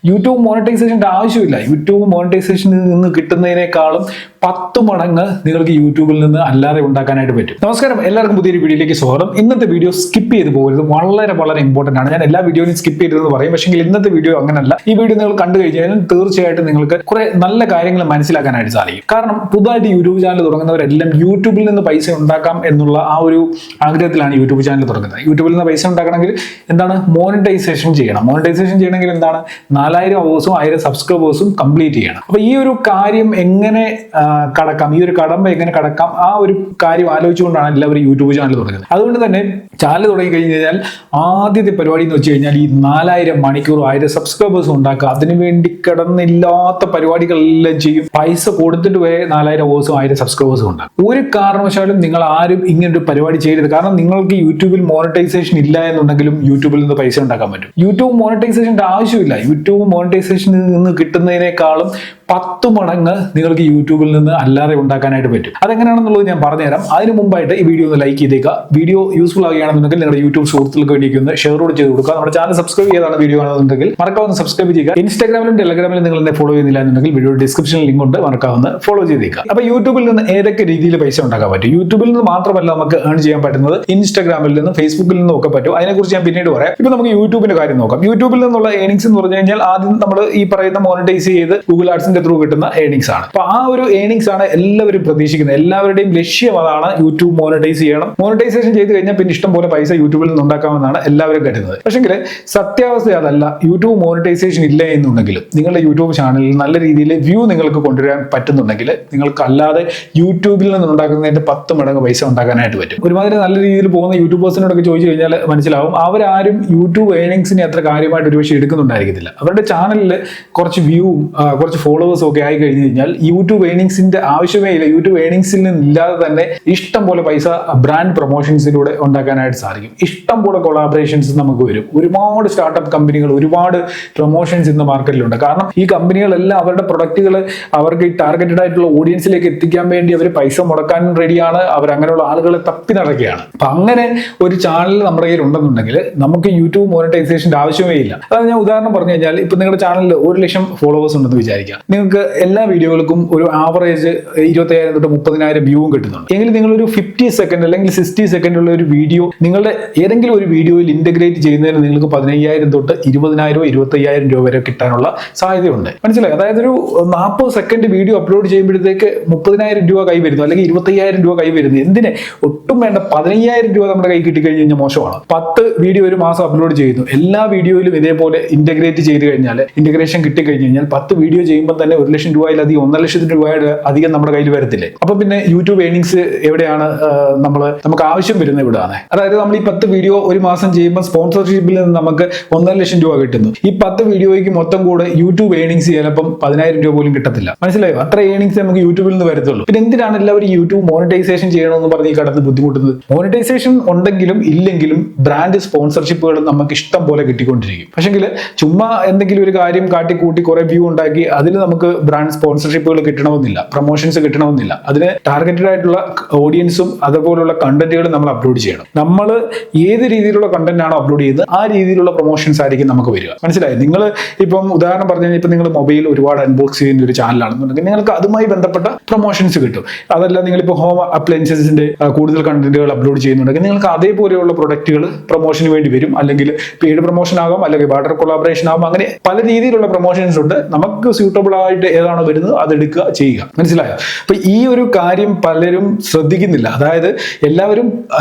YouTube മോണിറ്റൈസേഷൻ്റെ ആവശ്യമില്ല. YouTube മോണിറ്റൈസേഷനിൽ നിന്ന് കിട്ടുന്നതിനേക്കാളും 10 മടങ്ങ് നിങ്ങൾക്ക് യൂട്യൂബിൽ നിന്ന് അല്ലാതെ ഉണ്ടാക്കാനായിട്ട് പറ്റും. നമസ്കാരം, എല്ലാവർക്കും പുതിയൊരു വീഡിയോയിലേക്ക് സ്വാഗതം. ഇന്നത്തെ വീഡിയോ സ്കിപ്പ് ചെയ്ത് പോകരുത്, വളരെ വളരെ ഇമ്പോർട്ടൻ്റ് ആണ്. ഞാൻ എല്ലാ വീഡിയോയും സ്കിപ്പ് ചെയ്തതെന്ന് പറയും, പക്ഷേ ഇന്നത്തെ വീഡിയോ അങ്ങനെയല്ല. ഈ വീഡിയോ നിങ്ങൾ കണ്ടു കഴിഞ്ഞാൽ തീർച്ചയായിട്ടും നിങ്ങൾക്ക് കുറെ നല്ല കാര്യങ്ങൾ മനസ്സിലാക്കാനായിട്ട് സാധിക്കും. കാരണം പുതുതായിട്ട് യൂട്യൂബ് ചാനൽ തുടങ്ങുന്നവരെല്ലാം യൂട്യൂബിൽ നിന്ന് പൈസ ഉണ്ടാക്കാം എന്നുള്ള ആ ഒരു ആഗ്രഹത്തിലാണ് യൂട്യൂബ് ചാനൽ തുടങ്ങുന്നത്. യൂട്യൂബിൽ നിന്ന് പൈസ ഉണ്ടാക്കണമെങ്കിൽ എന്താണ്? മോണിറ്റൈസേഷൻ ചെയ്യണം. മോണിറ്റൈസേഷൻ ചെയ്യണമെങ്കിൽ എന്താണ്? 4000 അവേഴ്സും 1000 സബ്സ്ക്രൈബേഴ്സും കംപ്ലീറ്റ് ചെയ്യണം. അപ്പൊ ഈ ഒരു കാര്യം എങ്ങനെ കടക്കാം, ഈ ഒരു കടമ്പ എങ്ങനെ കടക്കാം, ആ ഒരു കാര്യം ആലോചിച്ചുകൊണ്ടാണ് എല്ലാവരും യൂട്യൂബ് ചാനൽ തുടങ്ങുന്നത്. അതുകൊണ്ട് തന്നെ ചാനൽ തുടങ്ങി കഴിഞ്ഞ് കഴിഞ്ഞാൽ ആദ്യത്തെ പരിപാടി എന്ന് വെച്ച് കഴിഞ്ഞാൽ ഈ 4000 മണിക്കൂർ 1000 സബ്സ്ക്രൈബേഴ്സ് ഉണ്ടാക്കുക. അതിനുവേണ്ടി കിടന്നില്ലാത്ത പരിപാടികളെല്ലാം ചെയ്യും. പൈസ കൊടുത്തിട്ട് വരെ 4000 അവേഴ്സും 1000 സബ്സ്ക്രൈബേഴ്സും ഉണ്ടാകും. ഒരു കാരണവശാലും നിങ്ങൾ ആരും ഇങ്ങനൊരു പരിപാടി ചെയ്യരുത്. കാരണം നിങ്ങൾക്ക് യൂട്യൂബിൽ മോണിറ്റൈസേഷൻ ഇല്ല എന്നുണ്ടെങ്കിലും യൂട്യൂബിൽ നിന്ന് പൈസ ഉണ്ടാക്കാൻ പറ്റും. യൂട്യൂബ് മോണിറ്റൈസേഷൻ്റെ ആവശ്യമില്ല. യൂട്യൂബ് മോണിറ്റൈസേഷനിൽ നിന്ന് കിട്ടുന്നതിനേക്കാളും 10 മടങ്ങ് നിങ്ങൾക്ക് യൂട്യൂബിൽ നിന്ന് അല്ലാതെ ഉണ്ടാക്കാനായിട്ട് പറ്റും. അതെങ്ങനെയാണെന്നുള്ളത് ഞാൻ പറഞ്ഞുതരാം. അതിന് മുമ്പായിട്ട് ഈ വീഡിയോ ഒന്ന് ലൈക്ക് ചെയ്തേക്കുക. വീഡിയോ യൂസ്ഫുൾ ആവുകയാണെന്നുണ്ടെങ്കിൽ നിങ്ങളുടെ യൂട്യൂബ് സുഹൃത്തുക്കൾക്ക് വേണ്ടി ഒന്ന് ഷെയർ ചെയ്ത് കൊടുക്കുക. നമ്മുടെ ചാനൽ സബ്സ്ക്രൈബ് ചെയ്താണ് വീഡിയോ ആണെന്നുണ്ടെങ്കിൽ മറക്കാവുന്ന സബ്സ്ക്രൈബ് ചെയ്യുക. ഇൻസ്റ്റാഗ്രാമിലും ടെലഗ്രാമിലും നിങ്ങൾ എന്നെ ഫോളോ ചെയ്യുന്നില്ല എന്നുണ്ടെങ്കിൽ വീഡിയോ ഡിസ്ക്രിപ്ഷനിൽ ലിങ്ക് ഉണ്ട്, മറക്കാവുന്ന ഫോളോ ചെയ്തേക്കുക. അപ്പൊ യൂട്യൂബിൽ നിന്ന് ഏതൊക്കെ രീതിയിൽ പൈസ ഉണ്ടാക്കാൻ പറ്റും? യൂട്യൂബിൽ നിന്ന് മാത്രമല്ല നമുക്ക് ഏൺ ചെയ്യാൻ പറ്റുന്നത്, ഇൻസ്റ്റാഗ്രാമിൽ നിന്നും ഫേസ്ബുക്കിൽ നിന്നും ഒക്കെ പറ്റും. അതിനെക്കുറിച്ച് ഞാൻ പിന്നീട് പറയാം. ഇപ്പൊ നമുക്ക് യൂട്യൂബിന്റെ കാര്യം നോക്കാം. യൂട്യൂബിൽ നിന്നുള്ള ഏണിങ്സ് എന്ന് പറഞ്ഞു കഴിഞ്ഞാൽ ആദ്യം നമ്മൾ ഈ പറയുന്ന മോണിറ്റൈസ് ചെയ്ത് ഗൂഗിൾ ആഡ്സിന്റെ ത്രൂ കിട്ടുന്ന ഏണിങ്സ് ആണ്. അപ്പൊ ആ ഒരു ഏണിങ്സ് ആണ് എല്ലാവരും പ്രതീക്ഷിക്കുന്നത്. എല്ലാവരുടെയും ലക്ഷ്യം അതാണ്, യൂട്യൂബ് മോണിറ്റൈസ് ചെയ്യണം. മോണിറ്റൈസേഷൻ ചെയ്ത് കഴിഞ്ഞാൽ പിന്നെ ഇഷ്ടം പോലെ പൈസ യൂട്യൂബിൽ നിന്ന് ഉണ്ടാക്കാമെന്നാണ് എല്ലാവരും കരുതുന്നത്. പക്ഷെങ്കിൽ സത്യാവസ്ഥ അതല്ല. യൂട്യൂബ് മോണിറ്റൈസേഷൻ ഇല്ല എന്നുണ്ടെങ്കിലും നിങ്ങളുടെ യൂട്യൂബ് ചാനലിൽ നല്ല രീതിയിൽ വ്യൂ നിങ്ങൾക്ക് കൊണ്ടുവരാൻ പറ്റുന്നുണ്ടെങ്കിൽ നിങ്ങൾക്ക് അല്ലാതെ യൂട്യൂബിൽ നിന്ന് ഉണ്ടാക്കുന്നതിന്റെ 10 മടങ്ങ് പൈസ ഉണ്ടാക്കാനായിട്ട് പറ്റും. ഒരുമാതിരി നല്ല രീതിയിൽ പോകുന്ന യൂട്യൂബേഴ്സിനോടൊക്കെ ചോദിച്ചു കഴിഞ്ഞാൽ മനസ്സിലാവും, അവരാരും യൂട്യൂബ് ഏണിങ്സിനെ അത്ര കാര്യമായിട്ട് ഒരുപക്ഷെ എടുക്കുന്നുണ്ടായിരിക്കത്തില്ല. അവരുടെ ചാനലിൽ കുറച്ച് വ്യൂവും കുറച്ച് ഫോളോവേഴ്സും ഒക്കെ ആയി കഴിഞ്ഞു കഴിഞ്ഞാൽ യൂട്യൂബ് ഏണിങ്സിന്റെ ആവശ്യമേ ഇല്ല. യൂട്യൂബ് ഏണിങ്സിൽ നിന്നില്ലാതെ തന്നെ ഇഷ്ടം പോലെ പൈസ ബ്രാൻഡ് പ്രൊമോഷൻസിലൂടെ ഉണ്ടാക്കാനായിട്ട് സാധിക്കും. ഇഷ്ടം പോലെ കൊളാബറേഷൻസ് നമുക്ക് വരും. ഒരുപാട് സ്റ്റാർട്ടപ്പ് കമ്പനികൾ, ഒരുപാട് പ്രൊമോഷൻസ് ഇന്ന് മാർക്കറ്റിലുണ്ട്. കാരണം ഈ കമ്പനികളെല്ലാം അവരുടെ പ്രൊഡക്റ്റുകൾ അവർക്ക് ഈ ടാർഗറ്റഡ് ആയിട്ടുള്ള ഓഡിയൻസിലേക്ക് എത്തിക്കാൻ വേണ്ടി അവർ പൈസ മുടക്കാൻ റെഡിയാണ്. അവർ അങ്ങനെയുള്ള ആളുകളെ തപ്പി നടക്കുകയാണ്. അപ്പൊ അങ്ങനെ ഒരു ചാനൽ നമ്മുടെ കയ്യിൽ ഉണ്ടെന്നുണ്ടെങ്കിൽ നമുക്ക് യൂട്യൂബ് മോണിറ്റൈസേഷന്റെ ആവശ്യമേ ഇല്ല. അതായത് ഞാൻ ഉദാഹരണം പറഞ്ഞു കഴിഞ്ഞാൽ, ഇപ്പൊ നിങ്ങളുടെ ചാനലിൽ 1 ലക്ഷം ഫോളോവേഴ്സ് ഉണ്ടെന്ന് വിചാരിക്കുക. നിങ്ങൾക്ക് എല്ലാ വീഡിയോകൾക്കും ഒരു ആവറേജ് 25,000 തൊട്ട് 30,000 വ്യൂവും കിട്ടുന്നുണ്ട്. എങ്കിൽ നിങ്ങൾ ഒരു 50 സെക്കൻഡ് അല്ലെങ്കിൽ 60 സെക്കൻഡ് ഉള്ള ഒരു വീഡിയോ നിങ്ങളുടെ ഏതെങ്കിലും ഒരു വീഡിയോയിൽ ഇന്റഗ്രേറ്റ് ചെയ്യുന്നതിന് നിങ്ങൾക്ക് 15,000 തൊട്ട് 20,000 25,000 രൂപ വരെ കിട്ടാനുള്ള സാധ്യതയുണ്ട്. മനസ്സിലായി? അതായത് ഒരു 40 സെക്കൻഡ് വീഡിയോ അപ്ലോഡ് ചെയ്യുമ്പോഴത്തേക്ക് 30,000 രൂപ കൈ വരുന്നു, അല്ലെങ്കിൽ 25,000 രൂപ കൈ വരുന്നു. എന്തിന്? ഒട്ടും വേണ്ട, 15,000 രൂപ നമ്മുടെ കൈ കിട്ടിക്കഴിഞ്ഞ് കഴിഞ്ഞാൽ മോശമാണ്. 10 വീഡിയോ ഒരു മാസം അപ്ലോഡ് ചെയ്യുന്നു. എല്ലാ വീഡിയോയിലും ഇതേപോലെ ഇന്റഗ്രേറ്റ് ചെയ്ത് കഴിഞ്ഞാൽ, ഇന്റഗ്രേഷൻ കിട്ടിക്കഴിഞ്ഞ് കഴിഞ്ഞാൽ 10 വീഡിയോ ചെയ്യുമ്പോൾ തന്നെ 1 ലക്ഷം രൂപയിലധികം 1.5 ലക്ഷത്തിന് രൂപയുടെ അധികം നമ്മുടെ കയ്യിൽ വരത്തില്ലേ? അപ്പൊ പിന്നെ യൂട്യൂബ് ഏണിങ്സ് എവിടെയാണ് നമുക്ക് ആവശ്യം വരുന്നത്? ഇവിടെയാണ്. അതായത് നമ്മൾ ഈ 10 വീഡിയോ ഒരു മാസം ചെയ്യുമ്പോൾ സ്പോൺസർഷിപ്പിൽ നിന്ന് നമുക്ക് 1.5 ലക്ഷം രൂപ കിട്ടുന്നു. ഈ 10 വീഡിയോയ്ക്ക് മൊത്തം കൂടെ യൂട്യൂബ് ഏണിങ്സ് ചിലപ്പം 10,000 രൂപ പോലും കിട്ടത്തില്ല. മനസ്സിലായോ? അത്ര ഏണിങ്സ് നമുക്ക് യൂട്യൂബിൽ നിന്ന് വരത്തുള്ളൂ. പിന്നെ എന്തിനാണ് എല്ലാവരും യൂട്യൂബ് മോണിറ്റൈസേഷൻ ചെയ്യണമെന്ന് പറഞ്ഞ് ഈ കടന്ന് ബുദ്ധിമുട്ടുന്നത്? മോണിറ്റൈസേഷൻ ഉണ്ടെങ്കിലും ഇല്ലെങ്കിലും ബ്രാൻഡ് സ്പോൺസർഷിപ്പുകൾ നമുക്ക് ഇഷ്ടം പോലെ കിട്ടിക്കൊണ്ടിരിക്കും. പക്ഷെങ്കിൽ ചുമ്മാ എന്തെങ്കിലും ഒരു കാര്യം കാട്ടിക്കൂട്ടി കുറെ വ്യൂ ഉണ്ടാക്കി അതിൽ നമുക്ക് ബ്രാൻഡ് സ്പോൺസർഷിപ്പുകൾ കിട്ടണമെന്നില്ല, പ്രൊമോഷൻസ് കിട്ടണമെന്നില്ല. അതിന് ടാർഗറ്റഡ് ആയിട്ടുള്ള ഓഡിയൻസും അതുപോലുള്ള കണ്ടന്റുകളും നമ്മൾ അപ്ലോഡ് ചെയ്യണം. നമ്മൾ ഏത് രീതിയിലുള്ള കണ്ടന്റ് ആണോ അപ്ലോഡ് ചെയ്യുന്നത് ആ രീതിയിലുള്ള പ്രൊമോഷൻസ് ആയിരിക്കും നമുക്ക് വരിക. മനസ്സിലായി? നിങ്ങൾ ഇപ്പം ഉദാഹരണം പറഞ്ഞു കഴിഞ്ഞാൽ, ഇപ്പം നിങ്ങൾ മൊബൈൽ ഒരുപാട് അൺബോക്സ് ചെയ്യുന്ന ഒരു ചാനലാണെന്നുണ്ടെങ്കിൽ നിങ്ങൾക്ക് അതുമായി ബന്ധപ്പെട്ട പ്രൊമോഷൻസ് കിട്ടും. അതല്ല, നിങ്ങളിപ്പോൾ ഹോം അപ്ലയൻസസിന്റെ കൂടുതൽ കണ്ടന്റുകൾ അപ്ലോഡ് ചെയ്യുന്നുണ്ടെങ്കിൽ നിങ്ങൾക്ക് അതേപോലെയുള്ള പ്രൊഡക്റ്റുകൾ പ്രൊമോഷന് വേണ്ടി വരും. അല്ലെങ്കിൽ പെയ്ഡ് പ്രൊമോഷൻ ആകാം, അല്ലെങ്കിൽ വാട്ടർ കൊളാബറേഷൻ ആകും. അങ്ങനെ പല രീതിയിലുള്ള പ്രൊമോഷൻസ് ഉണ്ട്. നമുക്ക് സ്യൂട്ടബിൾ ആയിട്ട് ഏതാണോ വരുന്നത് അതെടുക്കുക, ചെയ്യുക. മനസ്സിലായോ? അപ്പൊ ഈ ഒരു കാര്യം പലരും ശ്രദ്ധിക്കുന്നില്ല. അതായത് എല്ലാവരും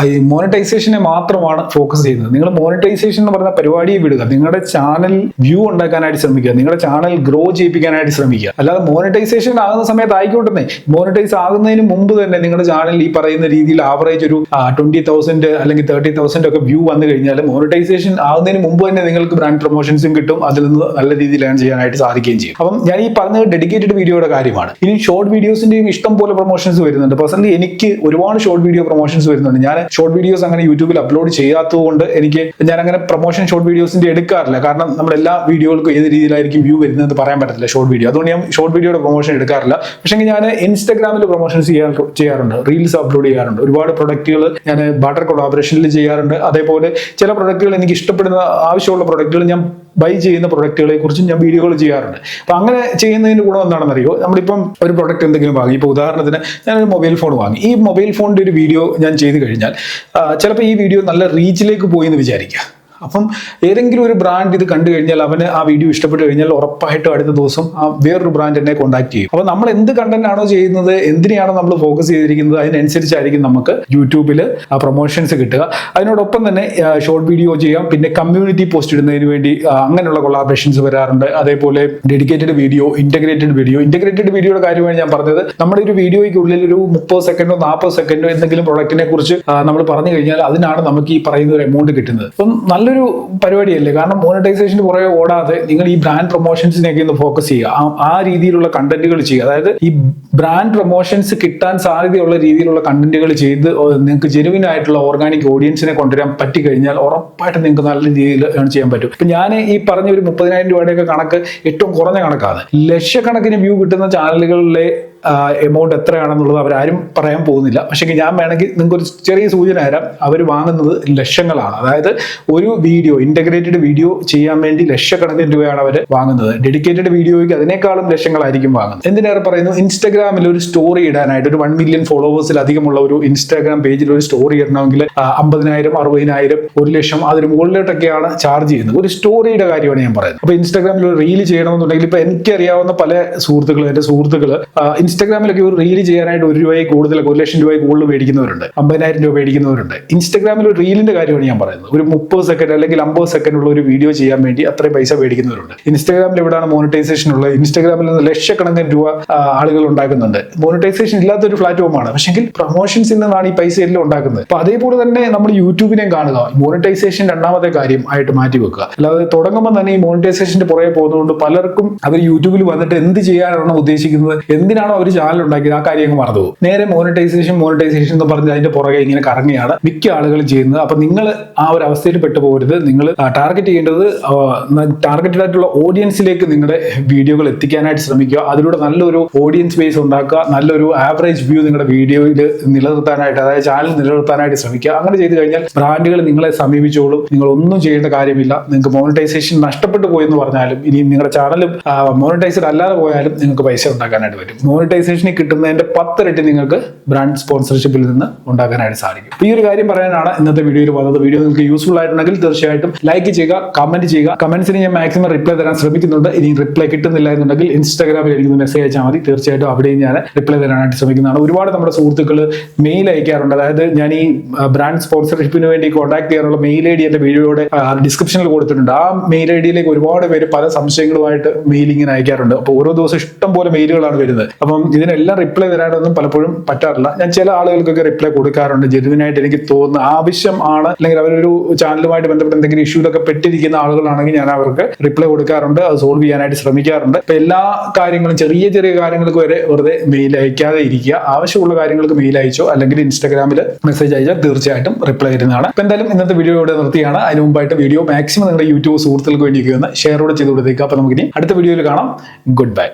മോണിറ്റൈസേഷനെ മാത്രമാണ് ഫോക്കസ് ചെയ്യുന്നത്. നിങ്ങൾ മോണിറ്റൈസേഷൻ എന്ന് പറഞ്ഞ പരിപാടിയെ വിടുക. നിങ്ങളുടെ ചാനൽ വ്യൂ ഉണ്ടാക്കാനായിട്ട് ശ്രമിക്കുക, നിങ്ങളുടെ ചാനൽ ഗ്രോ ചെയ്യിപ്പിക്കാനായിട്ട് ശ്രമിക്കുക. അല്ലാതെ മോണിറ്റൈസേഷൻ ആകുന്ന സമയത്ത് ആയിക്കോട്ടെ. മോണിറ്റൈസ് ആകുന്നതിന് മുമ്പ് തന്നെ നിങ്ങളുടെ ചാനൽ ഈ പറയുന്ന രീതിയിൽ ആവറേജ് ഒരു 20,000 അല്ലെങ്കിൽ 30,000 ഒക്കെ വ്യൂ വന്നു കഴിഞ്ഞാൽ മോണിറ്റൈസേഷൻ ആകുന്നതിന് മുമ്പ് തന്നെ നിങ്ങൾക്ക് ബ്രാൻഡ് പ്രൊമോഷൻസും കിട്ടും. അതിൽ നിന്ന് നല്ല രീതിയിൽ ഏൺ ചെയ്യാനായിട്ട് സാധിക്കുകയും ചെയ്യും. അപ്പം ഞാൻ ഈ പറഞ്ഞത് ഡെഡിക്കേറ്റഡ് വീഡിയോയുടെ കാര്യമാണ്. ഇനി ഷോർട്ട് വീഡിയോസിന്റെയും ഇഷ്ടം പോലെ പ്രൊമോഷൻസ് വരുന്നുണ്ട്. പേഴ്സണലി എനിക്ക് ഒരുപാട് ഷോർട്ട് വീഡിയോ പ്രൊമോഷൻസ് വരുന്നുണ്ട്. ഞാൻ ഷോർട്ട് വീഡിയോസ് അങ്ങനെ യൂട്യൂബിൽ അപ്ലോഡ് ചെയ്യാത്തതുകൊണ്ട് ഞാൻ അങ്ങനെ പ്രൊമോഷൻ ഷോർട്ട് വീഡിയോസിന്റെ എടുക്കാറില്ല. കാരണം നമ്മുടെ എല്ലാ വീഡിയോകൾക്കും ഏത് രീതിയിലായിരിക്കും വ്യൂ വരുന്നത് പറയാൻ പറ്റത്തില്ല ഷോർട്ട് വീഡിയോ. അതുകൊണ്ട് ഞാൻ ഷോർട്ട് വീഡിയോയുടെ പ്രൊമോഷൻ എടുക്കാറില്ല. പക്ഷേ ഞാൻ ഇൻസ്റ്റാഗ്രാമിൽ പ്രൊമോഷൻസ് ചെയ്യാറുണ്ട്, റീൽസ് അപ്ലോഡ് ചെയ്യാറുണ്ട്. ഒരുപാട് പ്രൊഡക്റ്റുകൾ ഞാൻ ബാർട്ടർ കൊളാബറേഷനിൽ ചെയ്യാറുണ്ട്. അതേപോലെ ചില പ്രൊഡക്റ്റുകൾ എനിക്ക് ഇഷ്ടപ്പെടുന്ന ആവശ്യമുള്ള പ്രൊഡക്റ്റുകൾ ഞാൻ ബൈ ചെയ്യുന്ന പ്രൊഡക്റ്റുകളെ കുറിച്ചും ഞാൻ വീഡിയോകൾ ചെയ്യാറുണ്ട്. അപ്പൊ അങ്ങനെ ചെയ്യുന്നതിന്റെ ഗുണം എന്താണെന്നറിയോ, നമ്മളിപ്പം ഒരു പ്രൊഡക്റ്റ് എന്തെങ്കിലും വാങ്ങി, ഇപ്പോൾ ഉദാഹരണത്തിന് ഞാനൊരു മൊബൈൽ ഫോൺ വാങ്ങി, ഈ മൊബൈൽ ഫോണിന്റെ ഒരു വീഡിയോ ഞാൻ ചെയ്ത് കഴിഞ്ഞാൽ ചിലപ്പോൾ ഈ വീഡിയോ നല്ല റീച്ചിലേക്ക് പോയി എന്ന് വിചാരിക്കുക. അപ്പം ഏതെങ്കിലും ഒരു ബ്രാൻഡ് ഇത് കണ്ടു കഴിഞ്ഞാൽ അവന് ആ വീഡിയോ ഇഷ്ടപ്പെട്ട് കഴിഞ്ഞാൽ ഉറപ്പായിട്ടും അടുത്ത ദിവസം ആ വേറൊരു ബ്രാൻഡ് എന്നെ കോൺടാക്ട് ചെയ്യും. അപ്പോൾ നമ്മൾ എന്ത് കണ്ടന്റ് ആണോ ചെയ്യുന്നത്, എന്തിനെയാണോ നമ്മൾ ഫോക്കസ് ചെയ്തിരിക്കുന്നത്, അതിനനുസരിച്ചായിരിക്കും നമുക്ക് യൂട്യൂബിൽ ആ പ്രൊമോഷൻസ് കിട്ടുക. അതിനോടൊപ്പം തന്നെ ഷോർട്ട് വീഡിയോ ചെയ്യാം, പിന്നെ കമ്മ്യൂണിറ്റി പോസ്റ്റ് ഇടുന്നതിന് വേണ്ടി അങ്ങനെയുള്ള കൊളാബറേഷൻസ് വരാറുണ്ട്. അതേപോലെ ഡെഡിക്കേറ്റഡ് വീഡിയോ, ഇന്റഗ്രേറ്റഡ് വീഡിയോയുടെ കാര്യമാണ് ഞാൻ പറഞ്ഞത്. നമ്മുടെ ഒരു വീഡിയോയ്ക്കുള്ളിൽ ഒരു 30 സെക്കൻഡോ 40 സെക്കൻഡോ എന്തെങ്കിലും പ്രൊഡക്റ്റിനെ കുറിച്ച് നമ്മൾ പറഞ്ഞു കഴിഞ്ഞാൽ അതിനാണ് നമുക്ക് ഈ പറയുന്ന ഒരു എമൗണ്ട് കിട്ടുന്നത്. അപ്പം നല്ലൊരു പരിപാടിയല്ലേ? കാരണം മോണിറ്റൈസേഷന് പുറകെ ഓടാതെ നിങ്ങൾ ഈ ബ്രാൻഡ് പ്രൊമോഷൻസിനെയൊക്കെ ഒന്ന് ഫോക്കസ് ചെയ്യുക, ആ രീതിയിലുള്ള കണ്ടന്റുകൾ ചെയ്യുക. അതായത് ഈ ബ്രാൻഡ് പ്രൊമോഷൻസ് കിട്ടാൻ സാധ്യതയുള്ള രീതിയിലുള്ള കണ്ടന്റുകൾ ചെയ്ത് നിങ്ങൾക്ക് ജെനുവിൻ ആയിട്ടുള്ള ഓർഗാനിക് ഓഡിയൻസിനെ കൊണ്ടുവരാൻ പറ്റി കഴിഞ്ഞാൽ ഉറപ്പായിട്ട് നിങ്ങൾക്ക് നല്ല രീതിയിൽ ചെയ്യാൻ പറ്റും. ഇപ്പൊ ഞാൻ ഈ പറഞ്ഞ ഒരു 30,000 രൂപയുടെയൊക്കെ കണക്ക് ഏറ്റവും കുറഞ്ഞ കണക്കാണ്. ലക്ഷക്കണക്കിന് വ്യൂ കിട്ടുന്ന ചാനലുകളിലെ എമൗണ്ട് എത്രയാണെന്നുള്ളത് അവരാരും പറയാൻ പോകുന്നില്ല. പക്ഷേ ഞാൻ വേണമെങ്കിൽ നിങ്ങൾക്ക് ഒരു ചെറിയ സൂചന തരാം. അവർ വാങ്ങുന്നത് ലക്ഷങ്ങളാണ്. അതായത് ഒരു വീഡിയോ, ഇന്റഗ്രേറ്റഡ് വീഡിയോ ചെയ്യാൻ വേണ്ടി ലക്ഷക്കണക്കിന് രൂപയാണ് അവർ വാങ്ങുന്നത്. ഡെഡിക്കേറ്റഡ് വീഡിയോയ്ക്ക് അതിനേക്കാളും ലക്ഷങ്ങളായിരിക്കും വാങ്ങുന്നത്. എന്തിനേറെ പറയുന്നു, ഇൻസ്റ്റാഗ്രാമിൽ ഒരു സ്റ്റോറി ഇടാനായിട്ട് ഒരു 1 മില്യൺ ഫോളോവേഴ്സിലധികമുള്ള ഒരു ഇൻസ്റ്റാഗ്രാം പേജിൽ ഒരു സ്റ്റോറി ഇടണമെങ്കിൽ 50,000, 60,000, 1 ലക്ഷം അതിന് മുകളിലോട്ടൊക്കെയാണ് ചാർജ് ചെയ്യുന്നത്. ഒരു സ്റ്റോറിയുടെ കാര്യമാണ് ഞാൻ പറയുന്നത്. അപ്പൊ ഇൻസ്റ്റാഗ്രാമിൽ ഒരു റീൽ ചെയ്യണമെന്നുണ്ടെങ്കിൽ ഇപ്പൊ എനിക്കറിയാവുന്ന പല സുഹൃത്തുക്കളും, എന്റെ സുഹൃത്തുക്കൾ ഇൻസ്റ്റാഗ്രാമിലൊക്കെ ഒരു റീൽ ചെയ്യാനായിട്ട് 1 രൂപയിൽ കൂടുതൽ, 1 ലക്ഷം രൂപയിൽ കൂടുതൽ മേടിക്കുന്നവരുണ്ട്, 50,000 രൂപ മേടിക്കുന്നവരുണ്ട്. ഇൻസ്റ്റാഗ്രാമിൽ ഒരു റീലിന്റെ കാര്യമാണ് ഞാൻ പറയുന്നത്. ഒരു 30 സെക്കൻഡ് അല്ലെങ്കിൽ 50 സെക്കൻഡ് ഉള്ള ഒരു വീഡിയോ ചെയ്യാൻ വേണ്ടി അത്രയും പൈസ മേടിക്കുന്നവരുണ്ട്. ഇൻസ്റ്റാഗ്രാമിൽ എവിടെയാണ് മോണിറ്റൈസേഷൻ ഉള്ളത്? ഇൻസ്റ്റാഗ്രാമിൽ നിന്ന് ലക്ഷക്കണക്കിന് രൂപ ആളുകൾ ഉണ്ടാക്കുന്നുണ്ട്. മോണിറ്റൈസേഷൻ ഇല്ലാത്തൊരു പ്ലാറ്റ്ഫോമാണ്, പക്ഷെങ്കിൽ പ്രൊമോഷൻസിൽ നിന്നാണ് ഈ പൈസ എല്ലാം ഉണ്ടാക്കുന്നത്. അപ്പൊ അതേപോലെ തന്നെ നമ്മൾ യൂട്യൂബിനെയും കാണുക, മോണിറ്റൈസേഷൻ രണ്ടാമത്തെ കാര്യം ആയിട്ട് മാറ്റി വെക്കുക. അല്ലാതെ തുടങ്ങുമ്പോൾ തന്നെ ഈ മോണിറ്റൈസേഷന്റെ പുറകെ പോകുന്നതുകൊണ്ട് പലർക്കും അവർ യൂട്യൂബിൽ വന്നിട്ട് എന്ത് ചെയ്യാനാണ് ഉദ്ദേശിക്കുന്നത്, എന്തിനാണോ അവർ ചാനൽ ഉണ്ടാക്കിയത്, ആ കാര്യം മറന്നു പോകും. നേരെ മോണിറ്റൈസേഷൻ എന്ന് പറഞ്ഞ് അതിന്റെ പുറകെ ഇങ്ങനെ കറങ്ങിയാണ് മിക്ക ആളുകളും ചെയ്യുന്നത്. അപ്പൊ നിങ്ങൾ ആ ഒരു അവസ്ഥയിൽ പെട്ടു പോകരുത്. നിങ്ങൾ ടാർഗറ്റ് ചെയ്യേണ്ടത് ടാർഗറ്റഡ് ആയിട്ടുള്ള ഓഡിയൻസിലേക്ക് നിങ്ങളുടെ വീഡിയോകൾ എത്തിക്കാനായിട്ട് ശ്രമിക്കുക. അതിലൂടെ നല്ലൊരു ഓഡിയൻസ് ബേസ് ഉണ്ടാക്കുക, നല്ലൊരു ആവറേജ് വ്യൂ നിങ്ങളുടെ വീഡിയോയിൽ നിലനിർത്താനായിട്ട്, അതായത് ചാനൽ നിലനിർത്താനായിട്ട് ശ്രമിക്കുക. അങ്ങനെ ചെയ്തു കഴിഞ്ഞാൽ ബ്രാൻഡുകൾ നിങ്ങളെ സമീപിച്ചോളും. നിങ്ങൾ ഒന്നും ചെയ്യേണ്ട കാര്യമില്ല. നിങ്ങൾക്ക് മോണിറ്റൈസേഷൻ നഷ്ടപ്പെട്ടു പോയെന്ന് പറഞ്ഞാലും ഇനിയും നിങ്ങളുടെ ചാനൽ മോണിറ്റൈസ്ഡ് അല്ലാതെ പോയാലും നിങ്ങൾക്ക് പൈസ ഉണ്ടാക്കാനായിട്ട് പറ്റും. മോണിറ്റൈസേഷനിൽ കിട്ടുന്നതിന്റെ 10 ഇരട്ടി നിങ്ങൾക്ക് ബ്രാൻഡ് സ്പോൺസർഷിപ്പിൽ നിന്ന് ഉണ്ടാക്കാനായിട്ട് സാധിക്കും. ഈ ഒരു കാര്യം പറയാനാണ് ഇന്നത്തെ വീഡിയോയിൽ വന്നത്. വീഡിയോ നിങ്ങൾക്ക് യൂസ്ഫുൾ ആയിട്ടുണ്ടെങ്കിൽ തീർച്ചയായിട്ടും ലൈക്ക് ചെയ്യുക, കമന്റ് ചെയ്യുക. കമന്റ്സിന് ഞാൻ മാക്സിമം റിപ്ലൈ തരാൻ ശ്രമിക്കുന്നുണ്ട്. ഇനി റിപ്ലൈ കിട്ടുന്നില്ല എന്നുണ്ടെങ്കിൽ ഇൻസ്റ്റാഗ്രാമിൽ എനിക്ക് മെസ്സേജ് അയച്ചാൽ മതി. തീർച്ചയായിട്ടും അവിടെയും ഞാൻ റിപ്ലൈ തരാനായിട്ട് ശ്രമിക്കുന്നതാണ്. ഒരുപാട് നമ്മുടെ സുഹൃത്തുക്കൾ മെയിൽ അയക്കാറുണ്ട്. അതായത് ഞാൻ ഈ ബ്രാൻഡ് സ്പോൺസർഷിപ്പിന് വേണ്ടി കോൺടാക്ട് ചെയ്യാനുള്ള മെയിൽ ഐ ഡി എന്റെ വീഡിയോയുടെ ഡിസ്ക്രിപ്ഷനിൽ കൊടുത്തിട്ടുണ്ട്. ആ മെയിൽ ഐ ഡിയിലേക്ക് ഒരുപാട് പേര് പല സംശയങ്ങളുമായിട്ട് മെയിൽ ഇങ്ങനെ അയക്കാറുണ്ട്. അപ്പോൾ ഓരോ ദിവസം ഇഷ്ടം പോലെ മെയിലുകളാണ് വരുന്നത്. അപ്പം ഇതിനെല്ലാം റിപ്ലൈ തരാനൊന്നും പലപ്പോഴും പറ്റാറില്ല. ഞാൻ ചില ആളുകൾക്കൊക്കെ റിപ്ലൈ കൊടുക്കാറുണ്ട്. ജെനുവിനായിട്ട് എനിക്ക് തോന്നുന്ന ആവശ്യം ആണ്, അല്ലെങ്കിൽ അവരൊരു ചാനലുമായിട്ട് ബന്ധപ്പെട്ട് എന്തെങ്കിലും ഇഷ്യൂലൊക്കെ പെട്ടിരിക്കുന്ന ആളുകളാണെങ്കിൽ ഞാൻ അവർക്ക് റിപ്ലൈ കൊടുക്കാറുണ്ട്, അത് സോൾവ് ചെയ്യാനായിട്ട് ശ്രമിക്കാറുണ്ട്. അപ്പൊ എല്ലാ കാര്യങ്ങളും, ചെറിയ ചെറിയ കാര്യങ്ങൾക്ക് വരെ വെറുതെ മെയിൽ അയക്കാതെ ഇരിക്കുക. ആവശ്യമുള്ള കാര്യങ്ങൾക്ക് മെയിൽ അയച്ചോ അല്ലെങ്കിൽ ഇൻസ്റ്റാഗ്രാമിൽ മെസ്സേജ് അയച്ചാൽ തീർച്ചയായിട്ടും റിപ്ലൈ തരുന്നതാണ്. അപ്പൊ എന്തായാലും ഇന്നത്തെ വീഡിയോ ഇവിടെ നിർത്തിയാണ്. അതിന് മുമ്പായിട്ട് വീഡിയോ മാക്സിമം നിങ്ങളുടെ യൂട്യൂബ് സുഹൃത്തുക്കൾക്ക് വേണ്ടി ഷെയറോടെ ചെയ്ത് കൊടുത്തേക്കുക. അപ്പൊ നമുക്കിനി അടുത്ത വീഡിയോയിൽ കാണാം. Good bye.